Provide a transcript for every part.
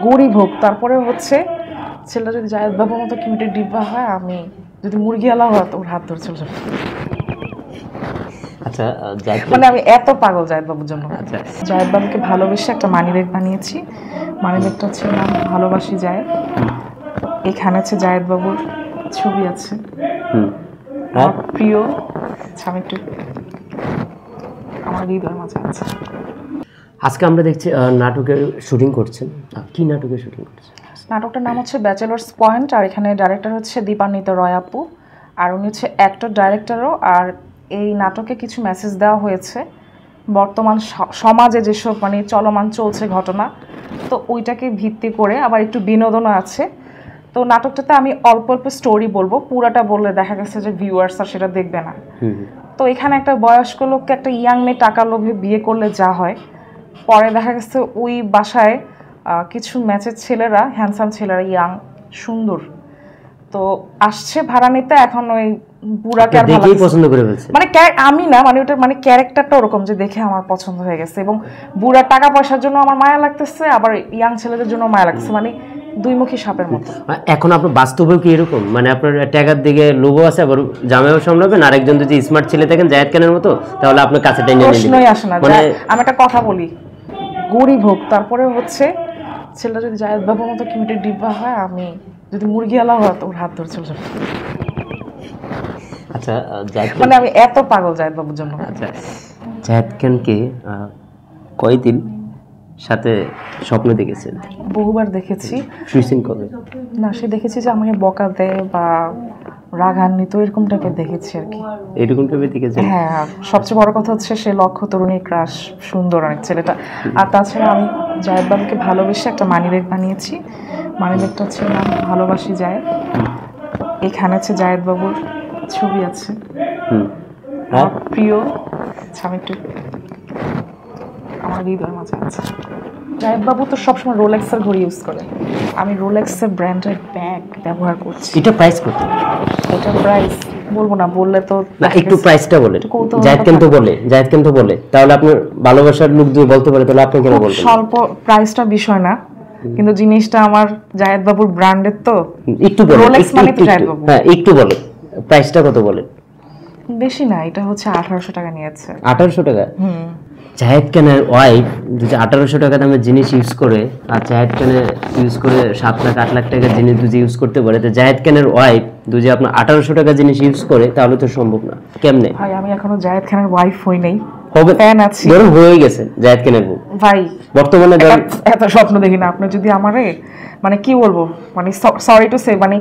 গরিব হোক, তারপরে হচ্ছে ছেলেটা যদি জায়েদ বাবুর মতো কিউটের ডিব্বা হয়, আমি যদি মুরগিওয়ালা হয় ওর হাত ধরে চলে যাবো। আচ্ছা, মানে আমি এত পাগল জায়েদ বাবুর জন্য। আচ্ছা, জায়েদ বাবুকে ভালোবেসে একটা মানি ব্যাগ বানিয়েছি। মানি ব্যাগটা হচ্ছে নাম ভালোবাসি জায়েদ। এখানে হচ্ছে জায়েদ বাবুর ছবি আছে, আমার প্রিয়। আমি একটু আমার হৃদয়ের মাঝে আছে। আজকে আমরা দেখছি নাটকের শুটিং করছেন। কি নাটকের শুটিং করছেন? নাটকটার নাম হচ্ছে ব্যাচেলার্স পয়েন্ট, আর এখানে ডাইরেক্টর হচ্ছে দীপান্বিত রয় আপু, আর উনি হচ্ছে অ্যাক্টর ডাইরেক্টরও। আর এই নাটকে কিছু মেসেজ দেওয়া হয়েছে বর্তমান সমাজে যেসব মানে চলমান চলছে ঘটনা, তো ওইটাকে ভিত্তি করে আবার একটু বিনোদনও আছে। তো নাটকটাতে আমি অল্প অল্প স্টোরি বলবো, পুরাটা বললে দেখা গেছে যে ভিউয়ার্স আর সেটা দেখবে না। তো এখানে একটা বয়স্ক লোককে একটা ইয়াং মেয়ে টাকা লোভে বিয়ে করলে যা হয়, পরে দেখা গেছে ওই বাসায় কিছু ম্যাচের ছেলেরা, হ্যান্ডসাম ছেলেরা, ইয়াং সুন্দর, তো আসছে ভাড়া নিতে। এখন ওই বুড়াকে আর দেখেই পছন্দ করে ফেলছে, মানে আমি না, মানে ওটা মানে ক্যারেক্টারটা ওরকম যে দেখে আমার পছন্দ হয়ে গেছে, এবং বুড়ার টাকা পয়সার জন্য আমার মায়া লাগতেছে, আবার ইয়াং ছেলেদের জন্য মায়া লাগতেছে, মানে দুইমুখী সাপের মতো। এখন আপনার বাস্তবে কি এরকম, মানে আপনার টাকার দিকে লোভও আছে, আবার জামাইও সামলাবেন, আরেকজন যদি স্মার্ট ছেলে থাকেন জায়েদ খানের মতো, তাহলে আপনার কাছে টেনে নেবেন? প্রশ্নই আসে না। মানে আমি একটা কথা বলি, গরিব হোক, তারপরে হচ্ছে ছেলেটা যদি জায়েদ বাবুর মতো কিউটের ডিব্বা হয়, আমি যদি মুরগিওয়ালা হয় ওর হাত ধরে চলে যাবো। আচ্ছা, মানে আমি এত পাগল জায়েদ বাবুর জন্য। আচ্ছা, জায়েদ খানকে কয়দিন সাথে স্বপ্ন দেখেছেন? বহুবার দেখেছি। শুয়েছেন কবে? না, সে দেখেছি যে আমাকে বকা দেয় বা রাগান্বিত এরকম টাইপের দেখেছি আর কি। এরকম টাইপের দেখেছেন? হ্যাঁ, সবচেয়ে বড় কথা হচ্ছে সে লক্ষ্য তরুণীর ক্রাশ, সুন্দর অনেক ছেলেটা। আর তাছাড়া আমি জায়েদ বাবুকে ভালোবেসে একটা মানি ব্যাগ বানিয়েছি। মানি ব্যাগটা হচ্ছে নাম ভালোবাসি জায়েদ। এখানে হচ্ছে জায়েদ বাবুর ছবি আছে, আমার প্রিয়। আমি একটু আমার হৃদয়ের মাঝে আছে। জায়েদ বাবু তো সবসময় রোলেক্সের ঘড়ি ইউজ করে, আমি রোলেক্সের ব্র্যান্ডের ব্যাগ ব্যবহার করছি। এটা প্রাইস কত? এটা প্রাইস বলবো না, বললে তো না, একটু প্রাইসটা বলেন। জায়েদ খান তো বলে, তাহলে আপনার ভালোবাসার লোক যদি বলতে পারে, তাহলে আপনি কেন বলবেন? স্বল্প প্রাইসটা বিষয় না, কিন্তু জিনিসটা আমার জায়েদ বাবুর ব্র্যান্ডের, তো একটু বলেন। রোলেক্স মানে তো জায়েদ বাবু। হ্যাঁ, একটু বলেন প্রাইসটা কত বলেন। বেশি না, এটা হচ্ছে 1800 টাকা নিয়েছে। 1800 টাকা? জায়েদ খানের ওয়াইফ যদি 1800 টাকা দামের জিনিস ইউজ করে, আর জায়েদ খানের ইউজ করে 7 লাখ 8 লাখ টাকার জিনিস যদি ইউজ করতে পারে, তো জায়েদ খানের ওয়াইফ যদি আপনার 1800 টাকা জিনিস ইউজ করে, তাহলে তো সম্ভব না। কেমনে? ভাই, আমি এখনো জায়েদ খানের ওয়াইফ হই নাই, হবে ফ্যান আছি। ধরুন হয়ে গেছে জায়েদ খানের বউ, ভাই বর্তমানে এত স্বপ্ন দেখি না। আপনি যদি আমারে মানে কি বলবো, মানে সরি টু সে, মানে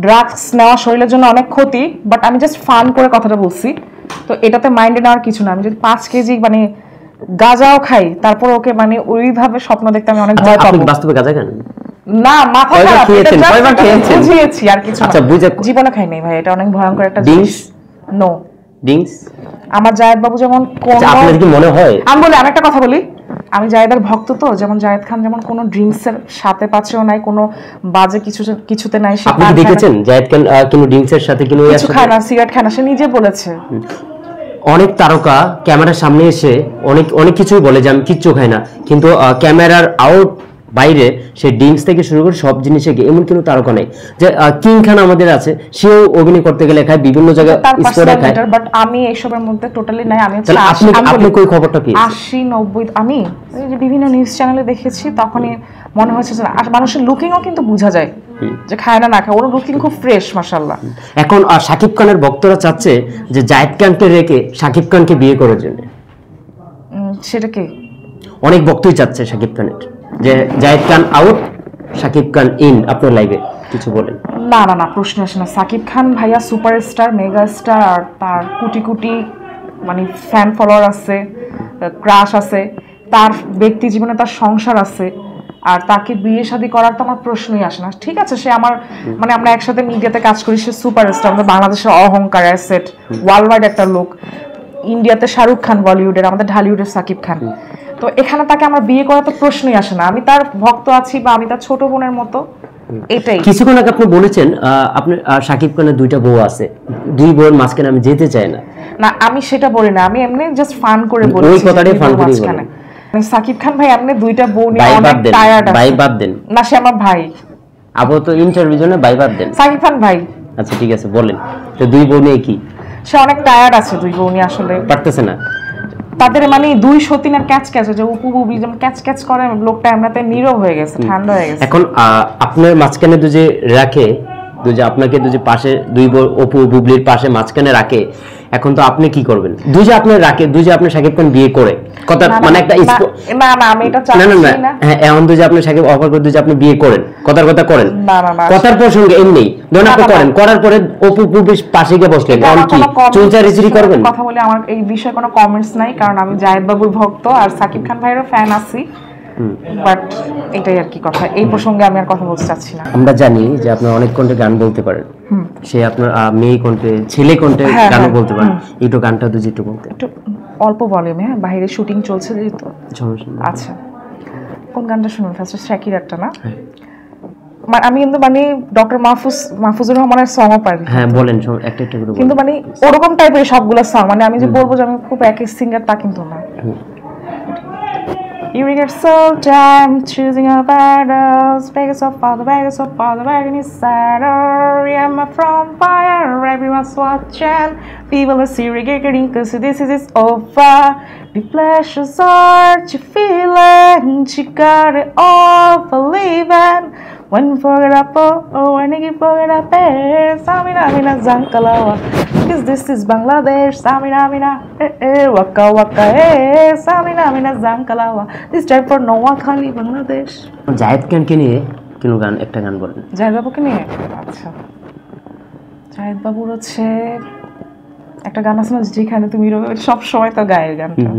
ড্রাগস নেওয়া শরীরের জন্য অনেক ক্ষতি, বাট আমি জাস্ট ফান করে কথাটা বলছি, তো এটাতে মাইন্ডে নেওয়ার কিছু না। আমি যদি 5 কেজি মানে গাঁজাও খাই, তারপর ওকে মানে ওইভাবে স্বপ্ন দেখতে আমি অনেক ভয় পাবো। আপনি বাস্তবে গাঁজা খান না? মাথা খারাপ, কয়বার খেয়েছেন? বুঝিয়েছি আর কিছু। আচ্ছা, বুঝে জীবনে খাই নাই ভাই, এটা অনেক ভয়ঙ্কর একটা জিনিস। নো ডিংস। আমার জায়েদ বাবু যেমন কোন, আপনার কি মনে হয়? আমি একটা কথা বলি, আমি জায়েদের ভক্ত, তো যেমন জায়েদ খান যেমন কোনো ড্রিঙ্কসের সাথে পাচ্ছেও নাই, কোনো বাজে কিছুতে নাই। আপনি কি দেখেছেন জায়েদ খান কোনো ড্রিঙ্কসের সাথে কিছু খায় না, সিগারেট খায় না, সে নিজে বলেছে। অনেক তারকা ক্যামেরার সামনে এসে অনেক কিছুই বলে যে আমি কিচ্ছু খাই না, কিন্তু ক্যামেরার আউট বাইরে সে ড্রিঙ্কস থেকে শুরু করে সব জিনিসে এমন কোনো তারকা নেই। যে কিং খান আমাদের আছে, সেও অভিনয় করতে গেলে খায়, বিভিন্ন জায়গায় স্পটে খায়, বাট আমি এইসবের মধ্যে টোটালি নাই। আমি আপনি কই খবরটা পেয়েছেন? 80-90 আমি যে বিভিন্ন নিউজ চ্যানেলে দেখেছি, তখনই মনে হয়েছে যে মানুষের লুকিংও কিন্তু বোঝা যায় যে খায় না খায়, ওর লুকিং খুব ফ্রেশ মাশাআল্লাহ। এখন শাকিব খানের ভক্তরা চাচ্ছে যে জায়েদ খানকে রেখে শাকিব খানকে বিয়ে করার জন্য। সেটা কি? অনেক ভক্তই চাচ্ছে শাকিব খানের, যে জায়েদ খান আউট, শাকিব খান ইন। আপনার লাইভে কিছু বলেন? না না না, প্রশ্ন আসে না। সাকিব খান ভাইয়া সুপারস্টার, মেগা স্টার, আর তার কোটি কোটি মানে ফ্যান ফলোয়ার আছে, ক্রাশ আছে, তার ব্যক্তি জীবনে তার সংসার আছে, আর তাকে বিয়ে শাদী করার তো আমার প্রশ্নই আসে না। ঠিক আছে, সে আমার মানে আমরা একসাথে মিডিয়াতে কাজ করি, সে সুপারস্টার, আমাদের বাংলাদেশের অহংকার, অ্যাসেট, ওয়ার্ল্ড ওয়াইড একটা লোক। ইন্ডিয়াতে শাহরুখ খান বলিউডের, আমাদের ঢালিউডের সাকিব খান। তো এখানে তাকে আমরা বিয়ে করার তো প্রশ্নই আসে না। আমি তার ভক্ত আছি, বা আমি তার ছোট বোনের মতো, এটাই। কিছুক্ষণ আগে আপনি বলেছেন আপনার শাকিব খানের 2টা বউ আছে, 2 বউয়ের মাঝখানে আমি যেতে চাই না। না, আমি সেটা বলি না, আমি এমনি জাস্ট ফান করে বলি। ওই কথাটাই ফান করে বলি। সাকিব খান ভাই আপনি দুইটা বউ নিয়ে ভাই অনেক বাদ দেন, টায়ার্ড ভাই আছে বাদ দেন, না, সে আমার ভাই। আপু তো ইন্টারভিউ জন্য ভাই বাদ দেন। সাকিব খান ভাই আচ্ছা ঠিক আছে বলেন, তো দুই বউ নিয়ে কি সে অনেক টায়ার্ড আছে, দুই বউ নিয়ে আসলে পারতেছে না? তাদের মানে দুই সতীনের ক্যাচ ক্যাচ, যে উপু বুবলি যেমন ক্যাচ ক্যাচ করে, লোকটা এমনিতে নীরব হয়ে গেছে, ঠান্ডা হয়ে গেছে। এখন আপনার মাঝখানে দুজে রাখে, দুজে আপনাকে দুজে পাশে, দুই অপু বুবলির পাশে মাঝখানে রাখে, এখন তো আপনি কি করবেন? দুজে আপনার রাখে, দুজে আপনি সাকিব খান বিয়ে করে কথা মানে একটা না না আমি এটা না চাচ্ছি না। হ্যাঁ এখন দুজে আপনি সাকিব অফার করে দুজে আপনি বিয়ে করেন, কথার কথা করেন, না না না কথার প্রসঙ্গে এমনি ধরুন আপনি করেন, করার পরে অপু বুবলির পাশে গিয়ে বসলেন, তখন কি চুলচারিচিরি করবেন? কথা বলে আমার এই বিষয়ে কোনো কমেন্টস নাই, কারণ আমি জায়েদ বাবুর ভক্ত আর সাকিব খান ভাইয়েরও ফ্যান আছি, বাট এটাই আর কি কথা, এই প্রসঙ্গে আমি আর কথা বলতে চাচ্ছি না। আমরা জানি যে আপনি অনেক কণ্ঠে গান বলতে পারেন, সে আপনার মেয়ে কণ্ঠে, ছেলে কণ্ঠে গানও বলতে পারেন, একটু গানটা দুজি একটু বলতে। একটু অল্প ভলিউমে, হ্যাঁ বাইরে শুটিং চলছে যেহেতু। আচ্ছা কোন গানটা শুনুন ফার্স্টে? শাকির একটা না, আমি কিন্তু মানে ডক্টর মাহফুজুর রহমানের সংও পারি। হ্যাঁ বলেন একটা একটা করে, কিন্তু মানে ওরকম টাইপের সবগুলো সং, মানে আমি যে বলবো যে আমি খুব একই সিঙ্গার তা কিন্তু না। You regret so time choosing a battles, beggars of father, begging is sadder. I'm from fire, everyone's watching. People are segregating cause this is over. The pleasures are you feeling, you got it all for living. When you forget up, oh, when you forget up, Samina, Mina, Zankalawa. Cause this is Bangladesh, Samina, Mina, Waka, Waka, Samina, Mina, Zankalawa. This time for Noakhali, Bangladesh. জায়েদ খানকে নিয়ে কোন গান, একটা গান বলেন। জায়েদ বাবুকে নিয়ে? আচ্ছা জায়েদ বাবুর হচ্ছে একটা গান আছে না, যেখানে তুমি সব সময় তো গায়ের গানটা